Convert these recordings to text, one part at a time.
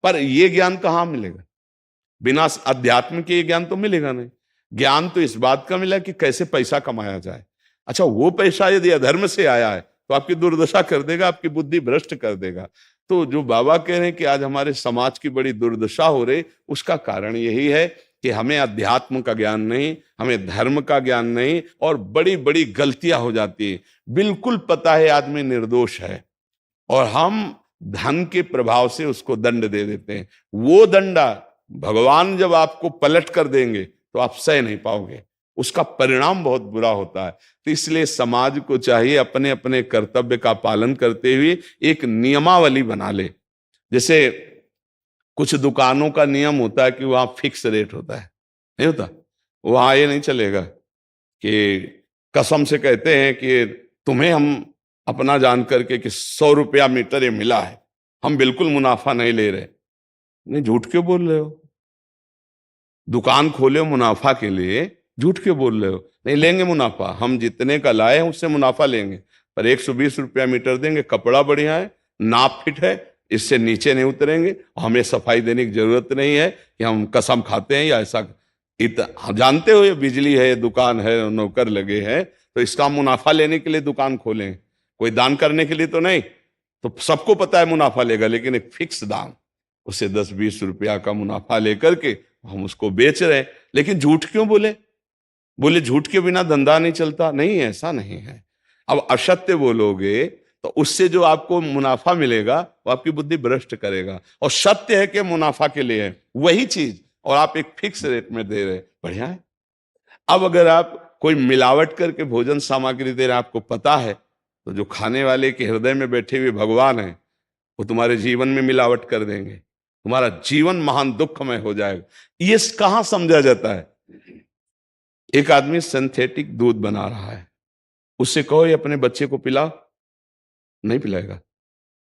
पर ये ज्ञान कहाँ मिलेगा? बिना अध्यात्म के ये ज्ञान तो मिलेगा नहीं। ज्ञान तो इस बात का मिला कि कैसे पैसा कमाया जाए। अच्छा, वो पैसा यदि अधर्म से आया है तो आपकी दुर्दशा कर देगा, आपकी बुद्धि भ्रष्ट कर देगा। तो जो बाबा कह रहे हैं कि आज हमारे समाज की बड़ी दुर्दशा हो रही, उसका कारण यही है कि हमें अध्यात्म का ज्ञान नहीं, हमें धर्म का ज्ञान नहीं, और बड़ी बड़ी गलतियां हो जाती है। बिल्कुल पता है आदमी निर्दोष है और हम धन के प्रभाव से उसको दंड दे देते हैं। वो दंडा भगवान जब आपको पलट कर देंगे तो आप सह नहीं पाओगे, उसका परिणाम बहुत बुरा होता है। तो इसलिए समाज को चाहिए अपने अपने कर्तव्य का पालन करते हुए एक नियमावली बना ले। जैसे कुछ दुकानों का नियम होता है कि वहां फिक्स रेट होता है, नहीं होता? वहां ये नहीं चलेगा कि कसम से कहते हैं कि तुम्हें हम अपना जान करके कि 100 रुपया मीटर ये मिला है, हम बिल्कुल मुनाफा नहीं ले रहे। नहीं, झूठ क्यों बोल रहे हो? दुकान खोले हो मुनाफा के लिए, झूठ क्यों बोल रहे हो? नहीं लेंगे मुनाफा, हम जितने का लाए हैं उससे मुनाफा लेंगे, पर 120 रुपया मीटर देंगे, कपड़ा बढ़िया है, नाप फिट है, इससे नीचे नहीं उतरेंगे, हमें सफाई देने की जरूरत नहीं है कि हम कसम खाते हैं या ऐसा। जानते हो ये बिजली है, दुकान है, नौकर लगे हैं, तो इसका मुनाफा लेने के लिए दुकान खोलें, कोई दान करने के लिए तो नहीं। तो सबको पता है मुनाफा लेगा, लेकिन एक फिक्स दाम, उसे 10-20 रुपया का मुनाफा लेकर के हम उसको बेच रहे हैं। लेकिन झूठ क्यों बोले? बोले झूठ के बिना धंधा नहीं चलता। नहीं, ऐसा नहीं है। अब असत्य बोलोगे तो उससे जो आपको मुनाफा मिलेगा वो आपकी बुद्धि भ्रष्ट करेगा, और सत्य है कि मुनाफा के लिए है वही चीज, और आप एक फिक्स रेट में दे रहे, बढ़िया है। अब अगर आप कोई मिलावट करके भोजन सामग्री दे रहे, आपको पता है, तो जो खाने वाले के हृदय में बैठे हुए भगवान है वो तुम्हारे जीवन में मिलावट कर देंगे, तुम्हारा जीवन महान दुखमय हो जाएगा। ये कहां समझा जाता है? एक आदमी सिंथेटिक दूध बना रहा है, उससे कहो ये अपने बच्चे को पिला, नहीं पिलाएगा।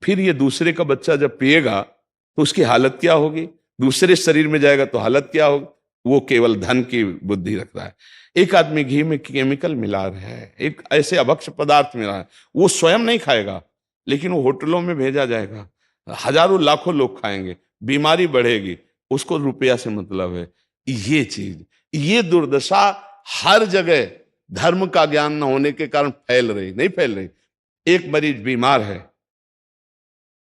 फिर ये दूसरे का बच्चा जब पिएगा तो उसकी हालत क्या होगी? दूसरे शरीर में जाएगा तो हालत क्या होगी? वो केवल धन की बुद्धि रखता है। एक आदमी घी में केमिकल मिला रहा है, एक ऐसे अभक्ष पदार्थ मिला है, वो स्वयं नहीं खाएगा, लेकिन वो होटलों में भेजा जाएगा, हजारों लाखों लोग खाएंगे, बीमारी बढ़ेगी, उसको रुपया से मतलब है। ये चीज, ये दुर्दशा हर जगह धर्म का ज्ञान न होने के कारण फैल रही, नहीं फैल रही। एक मरीज बीमार है,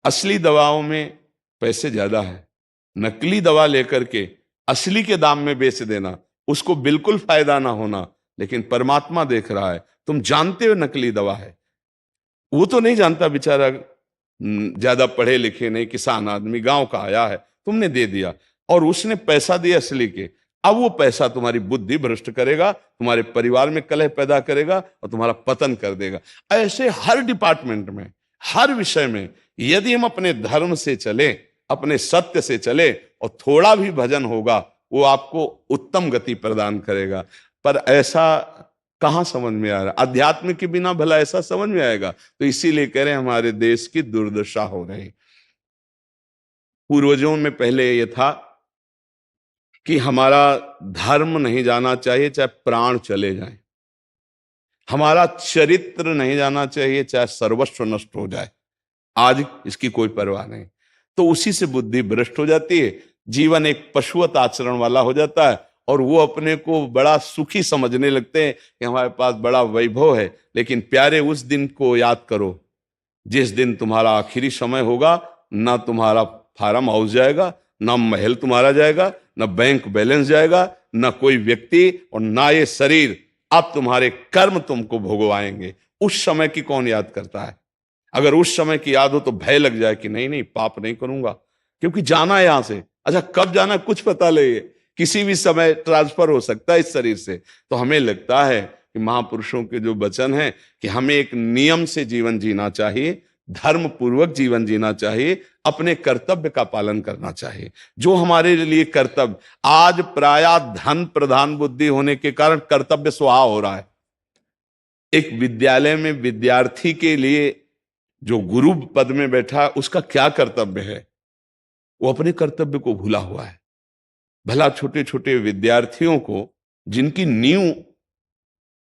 असली दवाओं में पैसे ज्यादा है, नकली दवा लेकर के असली के दाम में बेच देना, उसको बिल्कुल फायदा ना होना। लेकिन परमात्मा देख रहा है, तुम जानते हो नकली दवा है, वो तो नहीं जानता बेचारा, ज्यादा पढ़े लिखे नहीं, किसान आदमी गांव का आया है, तुमने दे दिया और उसने पैसा दिया असली के। अब वो पैसा तुम्हारी बुद्धि भ्रष्ट करेगा, तुम्हारे परिवार में कलह पैदा करेगा और तुम्हारा पतन कर देगा। ऐसे हर डिपार्टमेंट में, हर विषय में यदि हम अपने धर्म से चले, अपने सत्य से चले और थोड़ा भी भजन होगा, वो आपको उत्तम गति प्रदान करेगा। पर ऐसा कहां समझ में आ रहा? अध्यात्म के बिना भला ऐसा समझ में आएगा? तो इसीलिए कह रहे हैं हमारे देश की दुर्दशा हो रही। पूर्वजों में पहले ये था कि हमारा धर्म नहीं जाना चाहिए चाहे प्राण चले जाएं, हमारा चरित्र नहीं जाना चाहिए चाहे सर्वस्व नष्ट हो जाए। आज इसकी कोई परवाह नहीं, तो उसी से बुद्धि भ्रष्ट हो जाती है, जीवन एक पशुवत आचरण वाला हो जाता है, और वो अपने को बड़ा सुखी समझने लगते हैं कि हमारे पास बड़ा वैभव है। लेकिन प्यारे, उस दिन को याद करो जिस दिन तुम्हारा आखिरी समय होगा, ना तुम्हारा फार्म हाउस जाएगा, ना महल तुम्हारा जाएगा, ना बैंक बैलेंस जाएगा, ना कोई व्यक्ति, और ना ये शरीर। अब तुम्हारे कर्म तुमको भोगवाएंगे। उस समय की कौन याद करता है? अगर उस समय की याद हो तो भय लग जाए कि नहीं नहीं, पाप नहीं करूंगा, क्योंकि जाना है यहां से। अच्छा, कब जाना कुछ पता नहीं, किसी भी समय ट्रांसफर हो सकता है इस शरीर से। तो हमें लगता है कि महापुरुषों के जो वचन है कि हमें एक नियम से जीवन जीना चाहिए, धर्म पूर्वक जीवन जीना चाहिए, अपने कर्तव्य का पालन करना चाहिए। जो हमारे लिए कर्तव्य, आज प्रायः धन प्रधान बुद्धि होने के कारण कर्तव्य स्वाहा हो रहा है। एक विद्यालय में विद्यार्थी के लिए जो गुरु पद में बैठा, उसका क्या कर्तव्य है? वो अपने कर्तव्य को भूला हुआ है। भला छोटे छोटे विद्यार्थियों को जिनकी नींव